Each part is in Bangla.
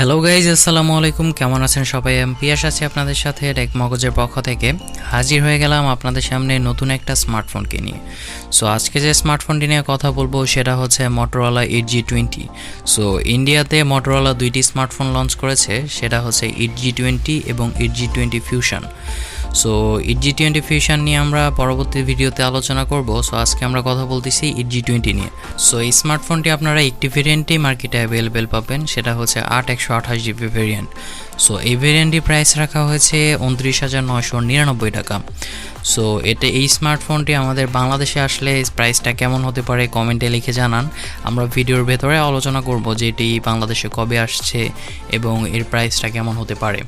হ্যালো গাইজ, আসসালামু আলাইকুম। কেমন আছেন সবাই? আমি পিয়াস আছি আপনাদের সাথে টেক মগজের পক্ষ থেকে। হাজির হয়ে গেলাম আপনাদের সামনে নতুন একটা স্মার্টফোনকে নিয়ে। সো আজকে যে স্মার্টফোনটি নিয়ে কথা বলবো সেটা হচ্ছে Motorola 8G20। সো ইন্ডিয়াতে Motorola দুইটি স্মার্টফোন লঞ্চ করেছে, সেটা হচ্ছে 8G20 এবং 8G20 Fusion। So 8G20 Fusion নিয়ে আমরা পরবর্তী ভিডিওতে আলোচনা করব। সো আজকে আমরা কথা বলতেছি 8G20 নিয়ে। সো এই স্মার্টফোনটি আপনারা একটি ভেরিয়েন্টেই মার্কেটে অ্যাভেলেবেল পাবেন, সেটা হচ্ছে 8/128GB ভেরিয়েন্ট। সো এই ভেরিয়েন্টটি প্রাইস রাখা হয়েছে 29,999 টাকা। সো এই স্মার্টফোনটি আমাদের বাংলাদেশে আসলে প্রাইসটা কেমন হতে পারে কমেন্টে লিখে জানান। আমরা ভিডিওর ভেতরে আলোচনা করব যে এটি বাংলাদেশে কবে আসছে এবং এর প্রাইসটা কেমন হতে পারে।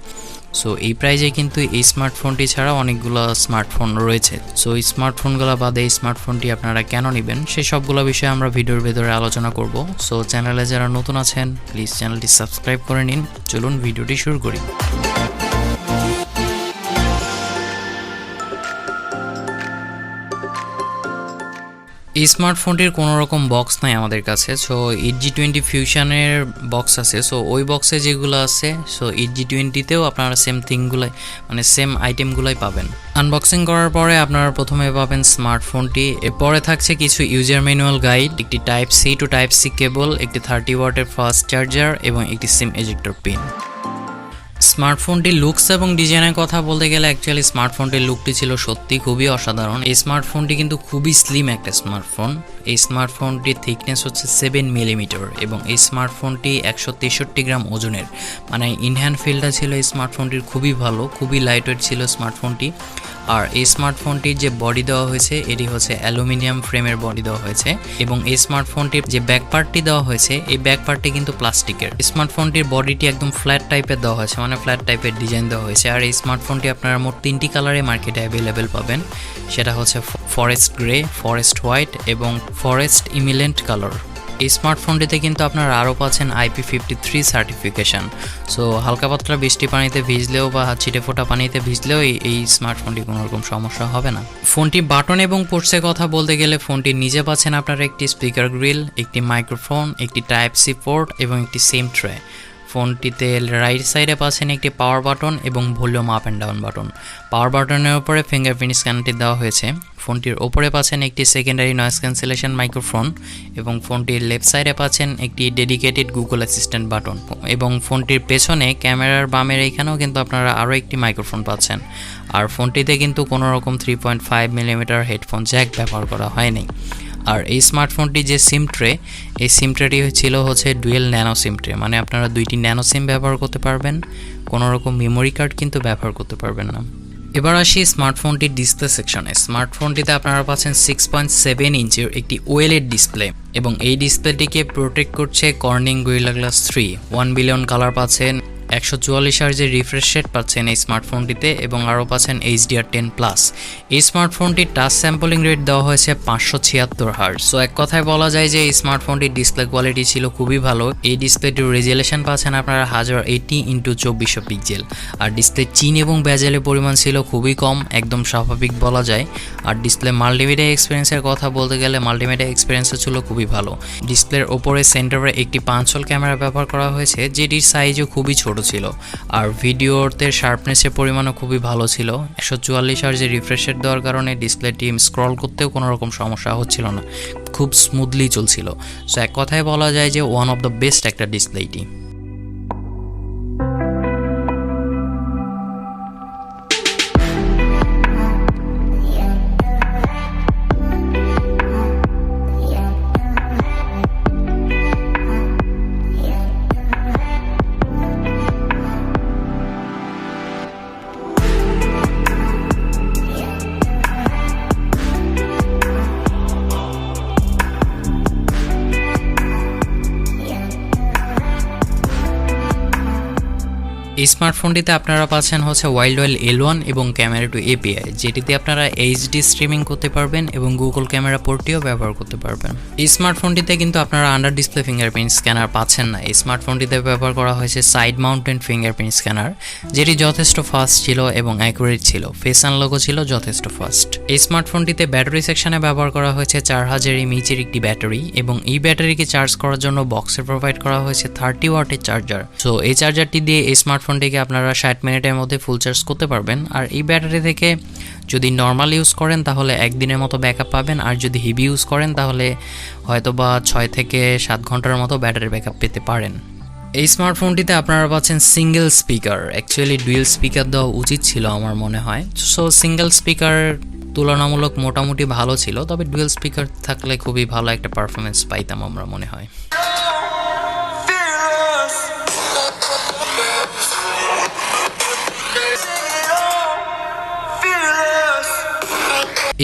সো এই প্রাইজে কিন্তু এই স্মার্টফোনটি ছাড়া অনেকগুলো স্মার্টফোন রয়েছে। সো এই স্মার্টফোনগুলো বাদে এই স্মার্টফোনটি আপনারা কেন নেবেন সেই সবগুলো বিষয়ে আমরা ভিডিওর ভেতরে আলোচনা করব। সো চ্যানেলে যারা নতুন আছেন প্লিজ চ্যানেলটি সাবস্ক্রাইব করে নিন। চলুন ভিডিওটি শুরু করি। এই স্মার্টফোনটির কোনো রকম বক্স নাই আমাদের কাছে। সো 8G20 ফিউশনের বক্স আছে। সো ওই বক্সে যেগুলো আছে, সো 8G20তেও আপনারা সেম থিংগুলাই মানে সেম আইটেমগুলাই পাবেন। আনবক্সিং করার পরে আপনারা প্রথমে পাবেন স্মার্টফোনটি, এরপরে থাকছে কিছু ইউজার ম্যানুয়াল গাইড, একটি type C to type C cable, একটি 30 ওয়াটের ফাস্ট চার্জার এবং একটি সিম এজেক্টর পিন। স্মার্টফোনটির লুকস এবং ডিজাইনের কথা বলতে গেলে অ্যাকচুয়ালি স্মার্টফোনটির লুকটি ছিল সত্যি খুবই অসাধারণ। এই স্মার্টফোনটি কিন্তু খুবই স্লিম একটা স্মার্টফোন। এই স্মার্টফোনটির থিকনেস হচ্ছে 7 মিলিমিটার এবং এই স্মার্টফোনটি 163 গ্রাম ওজনের, মানে ইনহ্যান্ড ফিলটা ছিল এই স্মার্টফোনটির খুবই ভালো, খুবই লাইটওয়েট ছিল স্মার্টফোনটি। আর এই স্মার্টফোনটির যে বডি দেওয়া হয়েছে এটি হচ্ছে অ্যালুমিনিয়াম ফ্রেমের বডি দেওয়া হয়েছে এবং এই স্মার্টফোনটির যে ব্যাক পার্টটি দেওয়া হয়েছে এই ব্যাক পার্টটি কিন্তু প্লাস্টিকের। স্মার্টফোনটির বডিটি একদম ফ্ল্যাট টাইপের দেওয়া হয়েছে, মানে ফ্ল্যাট টাইপের ডিজাইন দেওয়া হয়েছে। আর এই স্মার্টফোনটি আপনারা মোট 3টি কালারে মার্কেটে অ্যাভেলেবেল পাবেন, সেটা হচ্ছে ফরেস্ট গ্রে, ফরেস্ট হোয়াইট এবং ফরেস্ট ইমিলেন্ট কালার। এই স্মার্টফোনটিতে কিন্তু আপনারা আরও পাচ্ছেন IP53 সার্টিফিকেশান। সো হালকা পাতলা বৃষ্টি পানিতে ভিজলেও বা ছিটে ফোটা পানিতে ভিজলেও এই স্মার্টফোনটি কোনো রকম সমস্যা হবে না। ফোনটি বাটন এবং পোর্টসের কথা বলতে গেলে ফোনটি নিজে পাচ্ছেন আপনারা একটি স্পিকার গ্রিল, একটি মাইক্রোফোন, একটি টাইপ সি পোর্ট এবং একটি সিম ট্রে। ফোনটিতে রাইট সাইডে পাচ্ছেন একটি পাওয়ার বাটন এবং volume up and down button. Power বাটনের উপরে ফিঙ্গারপ্রিন্ট স্ক্যানারটি দেওয়া হয়েছে। ফোনটির ওপরে পাচ্ছেন একটি সেকেন্ডারি নয়েজ ক্যান্সেলেশন মাইক্রোফোন এবং ফোনটির লেফট সাইডে পাচ্ছেন একটি ডেডিকেটেড গুগল অ্যাসিস্ট্যান্ট বাটন এবং ফোনটির পেছনে ক্যামেরার বামের এইখানেও কিন্তু আপনারা আরও একটি মাইক্রোফোন পাচ্ছেন। আর ফোনটিতে কিন্তু কোনো রকম 3.5 মিলিমিটার হেডফোন জ্যাক ব্যবহার করা হয়নি। আর এই স্মার্টফোনটি যে সিম ট্রে, এই সিম ট্রেটি হচ্ছে ডুয়েল ন্যানো সিম ট্রে, মানে আপনারা 2টি ন্যানো সিম ব্যবহার করতে পারবেন, কোনো রকম মেমোরি কার্ড কিন্তু ব্যবহার করতে পারবেন না। এবার আসি স্মার্টফোনটির ডিসপ্লে সেকশনে। স্মার্টফোনটিতে আপনারা পাচ্ছেন 6.7 ইঞ্চের একটি OLED ডিসপ্লে এবং এই ডিসপ্লেটিকে প্রোটেক্ট করছে Corning gorilla glass 3। 1 billion colour পাচ্ছেন, 144 হার্জের রিফ্রেশ রেট পাচ্ছেন এই স্মার্টফোনটিতে এবং আরও পাচ্ছেন HDR10+। এই স্মার্টফোনটির টাচ স্যাম্পলিং রেট দেওয়া হয়েছে 576 হার্জ। সো এক কথায় বলা যায় যে এই স্মার্টফোনটির ডিসপ্লে কোয়ালিটি ছিল খুবই ভালো। এই ডিসপ্লেটির রেজুলেশন পাচ্ছেন আপনারা 1080x2400 পিক্সেল। আর ডিসপ্লে চিন এবং বেজেলের পরিমাণ ছিল খুবই কম, একদম স্বাভাবিক বলা যায়। আর ডিসপ্লে মাল্টিমিডিয়া এক্সপিরিয়েন্সের কথা বলতে গেলে মাল্টিমিডিয়া এক্সপিরিয়েন্সও ছিল খুবই ভালো। ডিসপ্লের ওপরে সেন্টারে একটি 5 হোল ক্যামেরা ব্যবহার করা হয়েছে, যেটির সাইজও খুবই ছোট ছিল। আর ভিডিওতে শার্পনেসের পরিমাণও খুবই ভালো ছিল। 144 হার্জের রিফ্রেশ রেট দেওয়ার কারণে ডিসপ্লেটি স্ক্রল করতেও কোনো রকম সমস্যা হচ্ছিল না, খুব স্মুথলি চলছিল। সো এক কথায় বলা যায় যে ওয়ান অফ দ্য বেস্ট একটা ডিসপ্লেটি। এই স্মার্টফোনটিতে আপনারা পাচ্ছেন হচ্ছে ওয়াইল্ড ওয়েল L1 এবং ক্যামেরা টু এপিআই, যেটিতে আপনারা এইচডি স্ট্রিমিং করতে পারবেন এবং গুগল ক্যামেরা পোর্টটিও ব্যবহার করতে পারবেন। এই স্মার্টফোনটিতে কিন্তু আপনারা আন্ডার ডিসপ্লে ফিঙ্গারপ্রিন্ট স্ক্যানার পাচ্ছেন না। এই স্মার্টফোনটিতে ব্যবহার করা হয়েছে সাইড মাউন্টেড ফিঙ্গারপ্রিন্ট স্ক্যানার, যেটি যথেষ্ট ফাস্ট ছিল এবং অ্যাকুরেট ছিল। ফেস আনলকও ছিল যথেষ্ট ফাস্ট। এই স্মার্টফোনটিতে ব্যাটারি সেকশনে ব্যবহার করা হয়েছে 4000 mAh একটি ব্যাটারি, এবং এই ব্যাটারিকে চার্জ করার জন্য বক্সে প্রোভাইড করা হয়েছে 30 ওয়াটের চার্জার। সো এই চার্জারটি দিয়ে এই স্মার্টফোনটিকে আপনারা 60 মিনিটের মধ্যে ফুল চার্জ করতে পারবেন। আর এই ব্যাটারি থেকে যদি নর্মাল ইউজ করেন তাহলে একদিনের মতো ব্যাকআপ পাবেন, আর যদি হেভি ইউজ করেন তাহলে হয়তোবা 6 থেকে 7 ঘন্টার মতো ব্যাটারি ব্যাকআপ পেতে পারেন। এই স্মার্টফোনটিতে আপনারা পাচ্ছেন single speaker, actually dual speaker দেওয়া উচিত ছিল আমার মনে হয়। সো সিঙ্গেল স্পিকার তুলনামূলক মোটামুটি ভালো ছিল, তবে ডুয়েল স্পিকার থাকলে খুবই ভালো একটা পারফরমেন্স পাইতাম আমরা মনে হয়।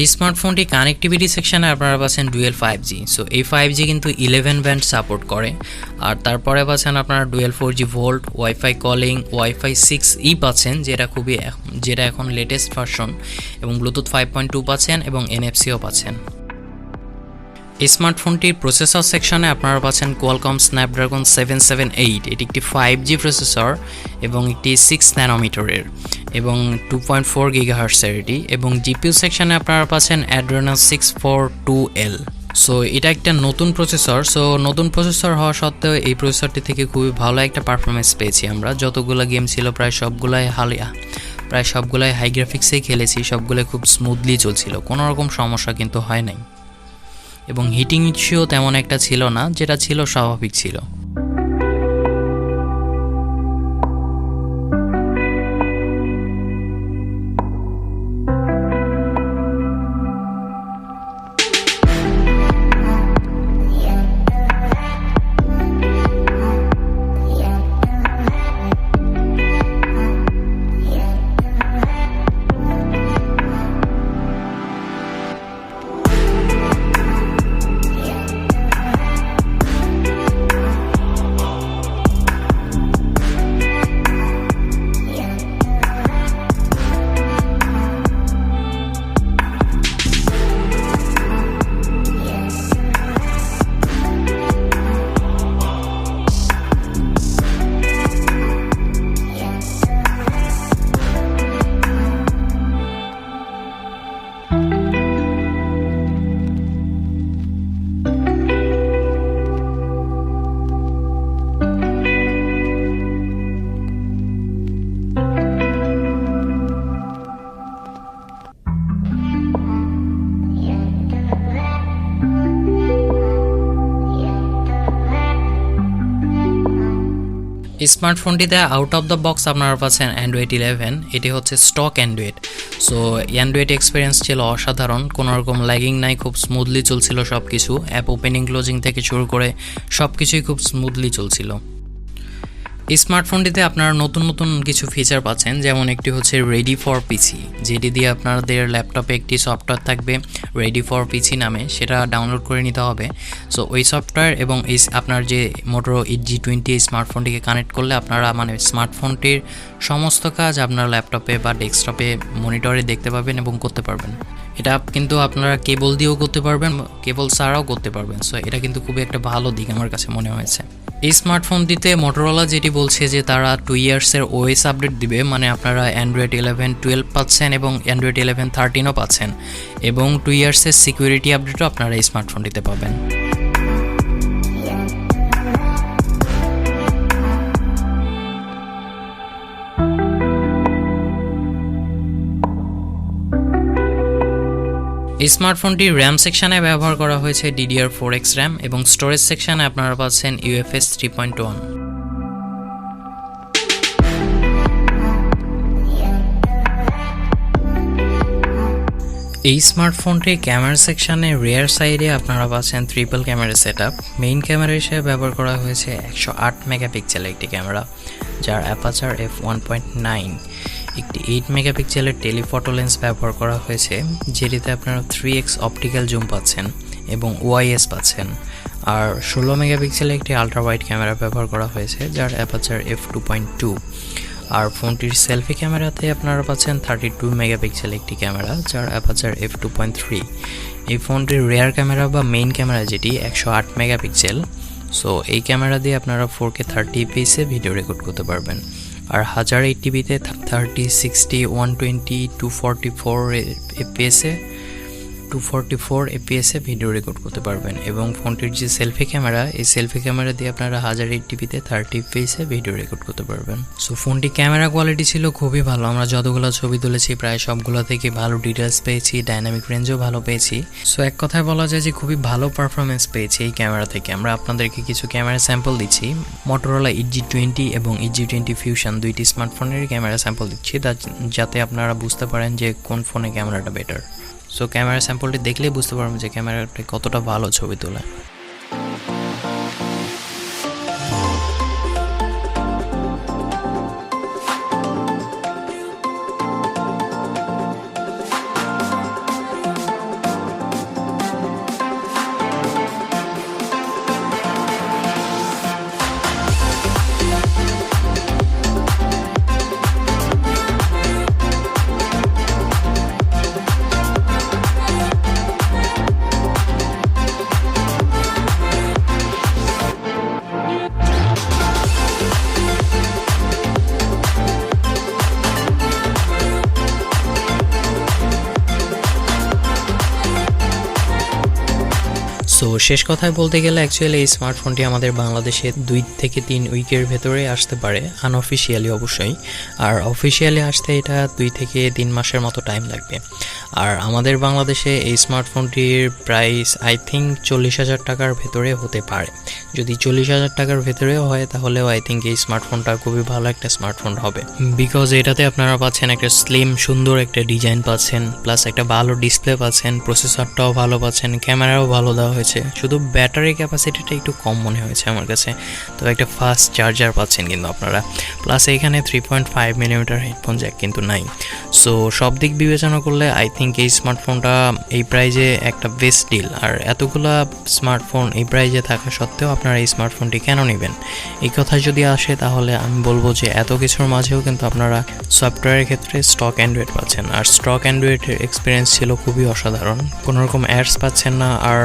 এই স্মার্টফোনটি কানেক্টিভিটি সেকশনে আপনারা পাচ্ছেন ডুয়েল 5G। সো এই 5G কিন্তু 11 ব্যান্ড সাপোর্ট করে। আর তারপরে পাচ্ছেন আপনারা dual 4G volt, wifi calling, wifi 6E পাচ্ছেন, যেটা এখন লেটেস্ট ভার্সন, এবং ব্লুটুথ 5.2 পাচ্ছেন এবং NFC-ও পাচ্ছেন। এই স্মার্টফোনটির প্রসেসর সেকশনে আপনারা পাচ্ছেন কোয়ালকম স্ন্যাপড্রাগন 778, এটি একটি 5G প্রসেসর এবং একটি 6 ন্যানোমিটারের এবং 2.4 GHz এটি, এবং জিপিইউ সেকশনে আপনারা পাচ্ছেন Adreno 642L। সো এটা একটা নতুন প্রসেসর। সো নতুন প্রসেসর হওয়া সত্ত্বেও এই প্রসেসরটি থেকে খুবই ভালো একটা পারফরমেন্স পেয়েছি আমরা। যতগুলো গেম ছিল প্রায় সবগুলাই হাই গ্রাফিক্সেই খেলেছি, সবগুলো খুব স্মুথলি চলছিল, কোনো রকম সমস্যা কিন্তু হয় নাই, এবং হিটিং ইস্যুও তেমন একটা ছিল না, যেটা ছিল স্বাভাবিক ছিল। স্মার্টফোনটিতে আউট অফ দ্য বক্স আপনারা পাচ্ছেন অ্যান্ড্রয়েড 11, এটি হচ্ছে stock Android. So Android experience ছিল অসাধারণ, কোনো রকম ল্যাগিং নাই, খুব স্মুথলি চলছিল সব কিছু, অ্যাপ ওপেনিং ক্লোজিং থেকে শুরু করে সব কিছুই খুব স্মুথলি চলছিল। এই স্মার্টফোনটিতে আপনারা নতুন নতুন কিছু ফিচার পাচ্ছেন, যেমন একটি হচ্ছে রেডি ফর পিসি, যেটি দিয়ে আপনাদের ল্যাপটপে একটি সফটওয়্যার থাকবে রেডি ফর পিসি নামে, সেটা ডাউনলোড করে নিতে হবে। সো ওই সফটওয়্যার এবং এই আপনার যে Motorola G20 এই স্মার্টফোনটিকে কানেক্ট করলে আপনারা স্মার্টফোনটির সমস্ত কাজ আপনার ল্যাপটপে বা ডেস্কটপে মনিটরে দেখতে পাবেন এবং করতে পারবেন। এটা কিন্তু আপনারা কেবল দিয়েও করতে পারবেন, কেবল ছাড়াও করতে পারবেন। সো এটা কিন্তু খুবই একটা ভালো দিক আমার কাছে মনে হয়েছে। এই স্মার্টফোনটিতে Motorola যেটি বলছে যে তারা 2 ইয়ার্সের ওএস আপডেট দিবে, মানে আপনারা অ্যান্ড্রয়েড 11 পাচ্ছেন এবং অ্যান্ড্রয়েড 13ও পাচ্ছেন, এবং 2 ইয়ার্সের সিকিউরিটি আপডেটও আপনারা এই স্মার্টফোনটিতে পাবেন। এই স্মার্টফোনটির র্যাম সেকশনে ব্যবহার করা হয়েছে DDR4X র্যাম, এবং স্টোরেজ সেকশনে আপনারা পাচ্ছেন UFS 3.1। এই স্মার্টফোনটির ক্যামেরা সেকশনে রিয়ার সাইডে আপনারা পাচ্ছেন triple camera setup. Main camera হিসেবে ব্যবহার করা হয়েছে 108 মেগাপিক্সেলের একটি ক্যামেরা, যার অ্যাপারচার f1.9। একটি 8 মেগাপিক্সেলের টেলিফটো লেন্স ব্যবহার করা হয়েছে, যেটিতে আপনারা 3x অপটিক্যাল জুম পাচ্ছেন এবং OIS পাচ্ছেন। আর 16 মেগাপিক্সেলের একটি আলট্রা ওয়াইড ক্যামেরা ব্যবহার করা হয়েছে, যার অ্যাপারচার f2.2। আর ফোনটির সেলফি ক্যামেরাতে আপনারা পাচ্ছেন 32 মেগাপিক্সেল একটি ক্যামেরা, যার অ্যাপারচার f2.3। এই ফোনটির রেয়ার ক্যামেরা বা মেইন ক্যামেরা যেটি 108 মেগাপিক্সেল। সো এই ক্যামেরা দিয়ে আপনারা 4K 30 fps ভিডিও রেকর্ড করতে পারবেন। আর 1080p-তে 30, 60, 120, 244 fps ভিডিও রেকর্ড করতে পারবেন। এবং ফোনটির যে সেলফি ক্যামেরা, এই সেলফি ক্যামেরা দিয়ে আপনারা 1080p-তে 30 fps ভিডিও রেকর্ড করতে পারবেন। সো ফোনটি ক্যামেরা কোয়ালিটি ছিল খুবই ভালো। আমরা যতগুলো ছবি তুলেছি প্রায় সবগুলো থেকে ভালো ডিটেলস পেয়েছি, ডাইনামিক রেঞ্জও ভালো পেয়েছি। সো এক কথায় বলা যায় যে খুবই ভালো পারফরমেন্স পেয়েছি এই ক্যামেরা থেকে। আমরা আপনাদেরকে কিছু ক্যামেরা স্যাম্পল দিচ্ছি। Motorola EG20 এবং EG20 Fusion দুইটি স্মার্টফোনের ক্যামেরা স্যাম্পল দিচ্ছি, যাতে আপনারা বুঝতে পারেন যে কোন ফোনে ক্যামেরাটা বেটার। সো ক্যামেরা স্যাম্পলটি দেখলেই বুঝতে পারবেন যে ক্যামেরাটি কতটা ভালো ছবি তোলে। সো শেষ কথায় বলতে গেলে অ্যাকচুয়ালি এই স্মার্টফোনটি আমাদের বাংলাদেশে 2 থেকে 3 উইকের ভেতরে আসতে পারে, আনঅফিসিয়ালি অবশ্যই। আর অফিসিয়ালি আসতে এটা 2 থেকে 3 মাসের মতো টাইম লাগবে। আর আমাদের বাংলাদেশে এই স্মার্টফোনটির প্রাইস আই থিঙ্ক 40,000 টাকার ভেতরে হতে পারে। যদি 40,000 টাকার ভেতরেও হয় তাহলেও আই থিঙ্ক এই স্মার্টফোনটা খুবই ভালো একটা স্মার্টফোন হবে, বিকজ এটাতে আপনারা পাচ্ছেন একটা স্লিম সুন্দর একটা ডিজাইন পাচ্ছেন, প্লাস একটা ভালো ডিসপ্লে পাচ্ছেন, প্রসেসরটাও ভালো পাচ্ছেন, ক্যামেরাও ভালো দেওয়া হয়েছে। শুধু ব্যাটারি ক্যাপাসিটিটা একটু কম মনে হয়েছে আমার কাছে, তো একটা ফাস্ট চার্জার পাচ্ছেন কিন্তু আপনারা। প্লাস এখানে 3.5 মিলিমিটার হেডফোন জ্যাক কিন্তু নাই। সো সব দিক বিবেচনা করলে আই থিঙ্ক এই স্মার্টফোনটা এই প্রাইজে একটা বেস্ট ডিল। আর এতগুলা স্মার্টফোন এই প্রাইজে থাকা সত্ত্বেও আপনারা এই স্মার্টফোনটি কেন নেবেন, এই কথা যদি আসে তাহলে আমি বলবো যে এত কিছুর মাঝেও কিন্তু আপনারা সফটওয়্যারের ক্ষেত্রে স্টক অ্যান্ড্রয়েড পাচ্ছেন। আর স্টক অ্যান্ড্রয়েডের এক্সপিরিয়েন্স ছিল খুবই অসাধারণ, কোনোরকম অ্যাডস পাচ্ছেন না, আর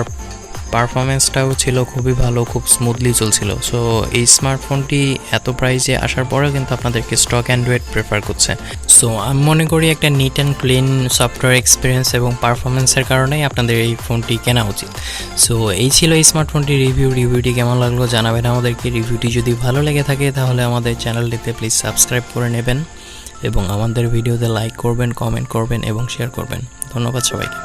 পারফরমেন্সটাও ছিল খুবই ভালো, খুব স্মুথলি চলছিল। সো এই স্মার্টফোনটি এত প্রাইসে আসার পরেও কিন্তু আপনাদেরকে স্টক অ্যান্ড্রয়েড প্রেফার করছে। সো আমি মনে করি একটা neat and clean software experience এবং পারফরমেন্সের কারণেই আপনাদের এই ফোনটি কেনা উচিত। সো এই ছিল এই স্মার্টফোনটির রিভিউটি কেমন লাগলো জানাবেন আমাদেরকে। রিভিউটি যদি ভালো লেগে থাকে তাহলে আমাদের চ্যানেলটিতে প্লিজ সাবস্ক্রাইব করে নেবেন এবং আমাদের ভিডিওতে লাইক করবেন, কমেন্ট করবেন এবং শেয়ার করবেন। ধন্যবাদ সবাইকে।